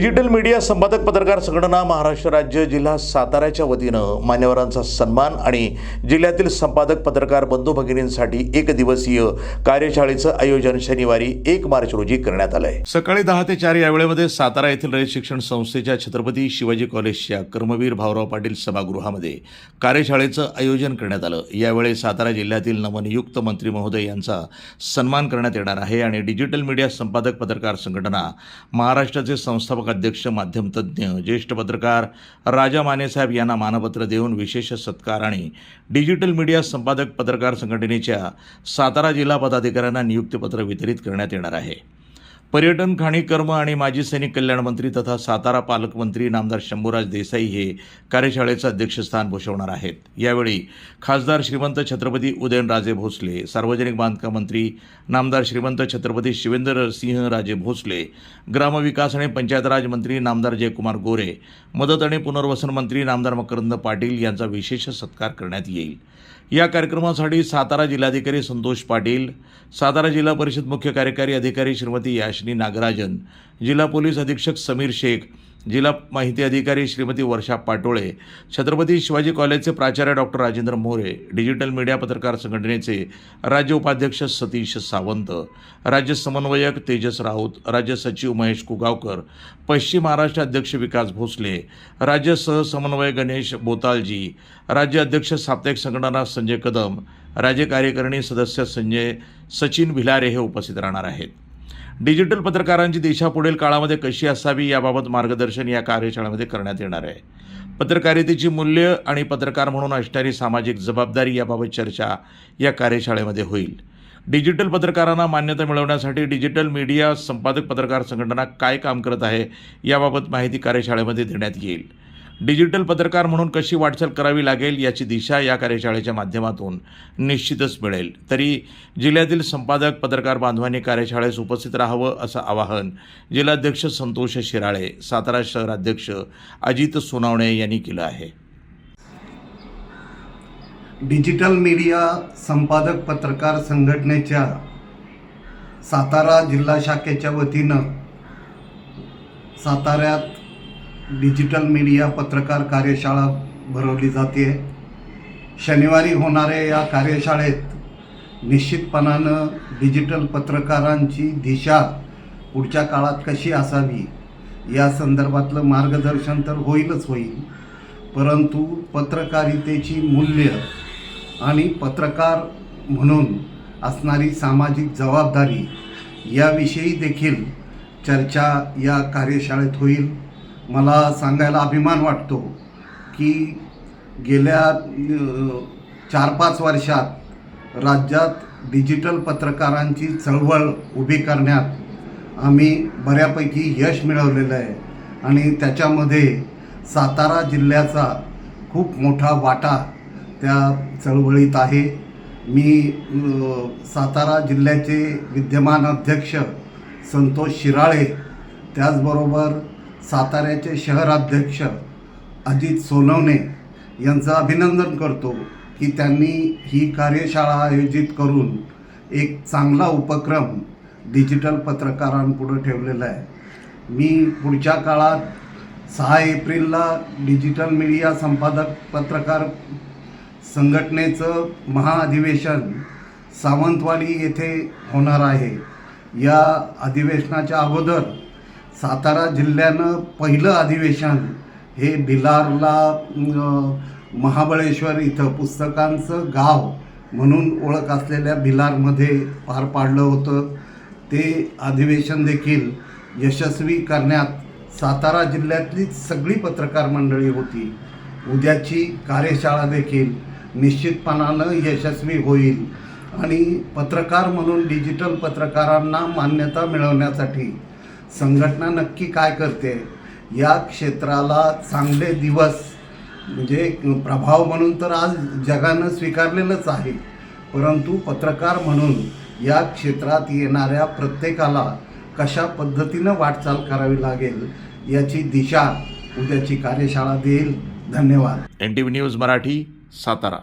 Digital media संपादक पत्रकार संघटना महाराष्ट्र राज्य जिल्हा साताऱ्याच्या वतीनं मान्यवरांचा सन्मान आणि जिल्ह्यातील संपादक पत्रकार बंधू भगिनींसाठी एक दिवसीय कार्यशाळेचं आयोजन शनिवारी 1 मार्च रोजी करण्यात आलं आहे। सकाळी 10 ते 4 या वेळेमध्ये सातारा येथील रयत शिक्षण संस्थेच्या छत्रपती शिवाजी कॉलेजच्या कर्मवीर भाऊराव पाटील सभागृहामध्ये कार्यशाळेचं आयोजन करण्यात आलं। यावेळी सातारा जिल्ह्यातील नवनियुक्त मंत्री महोदय यांचा सन्मान करण्यात येणार आहे आणि डिजिटल मीडिया संपादक पत्रकार संघटना महाराष्ट्राचे संस्थापक अध्यक्ष माध्यम तज्ज्ञ ज्येष्ठ पत्रकार राजा मानेसाहेब यांना मानपत्र देऊन विशेष सत्कार आणि डिजिटल मीडिया संपादक पत्रकार संघटनेच्या सातारा जिल्हा पदाधिकाऱ्यांना नियुक्तीपत्र वितरित करण्यात येणार आहे। पर्यटन, खाणी, कर्म आणि माजी सैनिक कल्याण मंत्री तथा सातारा पालकमंत्री नामदार शंभूराज देसाई हे कार्यशाळेचं अध्यक्षस्थान भूषवणार आहेत। यावेळी खासदार श्रीमंत छत्रपती उदयनराजे भोसले, सार्वजनिक बांधकाम मंत्री नामदार श्रीमंत छत्रपती शिवेंद्रसिंहराजे भोसले, ग्रामविकास आणि पंचायत राज मंत्री नामदार जयकुमार गोरे, मदत आणि पुनर्वसन मंत्री नामदार मकरंद पाटील यांचा विशेष सत्कार करण्यात येईल। या कार्यक्रमासाठी सातारा जिल्हाधिकारी संतोष पाटील, सातारा जिल्हा परिषद मुख्य कार्यकारी अधिकारी श्रीमती याशिनी नागराजन, जिल्हा पोलीस अधीक्षक समीर शेख, जिल्हा माहिती अधिकारी श्रीमती वर्षा पाटोळे, छत्रपती शिवाजी कॉलेजचे प्राचार्य doctor Rajendra More, digital media पत्रकार संघटनेचे राज्य उपाध्यक्ष सतीश सावंत, राज्य समन्वयक तेजस राऊत, राज्य सचिव महेश कुगावकर, पश्चिम महाराष्ट्र अध्यक्ष विकास भोसले, राज्य सहसमन्वय गणेश बोतालजी, राज्य अध्यक्ष साप्ताहिक संघटना संजय कदम, राज्य कार्यकारिणी सदस्य सचिन भिलारे हे उपस्थित राहणार आहेत। डिजिटल पत्रकारांची दिशा पुढील काळामध्ये कशी असावी याबाबत मार्गदर्शन या कार्यशाळेमध्ये करण्यात येणार आहे। पत्रकारितेची मूल्य आणि पत्रकार म्हणून असणारी सामाजिक जबाबदारी याबाबत चर्चा या कार्यशाळेमध्ये होईल। डिजिटल पत्रकारांना मान्यता मिळवण्यासाठी डिजिटल मीडिया संपादक पत्रकार संघटना काय काम करत आहे याबाबत माहिती कार्यशाळेमध्ये देण्यात येईल। डिजिटल पत्रकार म्हणून कशी वाटचाल करावी लागेल याची दिशा या कार्यशाळेच्या माध्यमातून निश्चितच मिळेल। तरी जिल्ह्यातील संपादक पत्रकार बांधवांनी कार्यशाळेस उपस्थित राहावं असं आवाहन जिल्हाध्यक्ष संतोष शिराळे, सातारा शहराध्यक्ष अजित सोनावणे यांनी केलं आहे। डिजिटल मीडिया संपादक पत्रकार संघटनेच्या सातारा जिल्हा शाखेच्या वतीनं साताऱ्यात डिजिटल मीडिया पत्रकार कार्यशाळा भरवली जाते। शनिवारी होणाऱ्या या कार्यशाळेत निश्चितपणानं डिजिटल पत्रकारांची दिशा पुढच्या काळात कशी असावी या संदर्भातलं मार्गदर्शन तर होईलच होईल, परंतु पत्रकारितेची मूल्य आणि पत्रकार म्हणून असणारी सामाजिक जबाबदारी याविषयी देखील चर्चा या कार्यशाळेत होईल। मला सांगायला अभिमान वाटतो की गेल्या 4-5 वर्षात राज्यात डिजिटल पत्रकारांची चळवळ उभी करण्यात आम्ही बऱ्यापैकी यश मिळवलेलं आहे आणि त्याच्यामध्ये सातारा जिल्ह्याचा खूप मोठा वाटा त्या चळवळीत आहे। मी सातारा जिल्ह्याचे विद्यमान अध्यक्ष संतोष शिराळे, त्याचबरोबर साताऱ्याचे शहराध्यक्ष अजित सोनवणे यांचं अभिनंदन करतो की त्यांनी ही कार्यशाळा आयोजित करून एक चांगला उपक्रम डिजिटल पत्रकारांपुढे ठेवलेला आहे। मी पुढच्या काळात 6 एप्रिलला डिजिटल मीडिया संपादक पत्रकार संघटनेचं महाअधिवेशन सावंतवाडी येथे होणार आहे। या अधिवेशनाच्या अगोदर सातारा जिल्ह्यानं पहिलं अधिवेशन हे भिलारला महाबळेश्वर इथं पुस्तकांचं गाव म्हणून ओळख असलेल्या भिलारमध्ये पार पाडलं होतं। ते अधिवेशन देखील यशस्वी करण्यात सातारा जिल्ह्यातली सगळी पत्रकार मंडळी होती। उद्याची कार्यशाळा देखील निश्चितपणानं यशस्वी होईल आणि पत्रकार म्हणून डिजिटल पत्रकारांना मान्यता मिळवण्यासाठी संघटना नक्की काय करते या क्षेत्राला चांगले दिवस म्हणजे प्रभाव म्हणून तर आज जगानं स्वीकारलेलंच आहे, परंतु पत्रकार म्हणून या क्षेत्रात येणाऱ्या प्रत्येकाला कशा पद्धतीनं वाटचाल करावी लागेल याची दिशा उद्याची कार्यशाळा देईल। धन्यवाद। NTV news Marathi, Satara.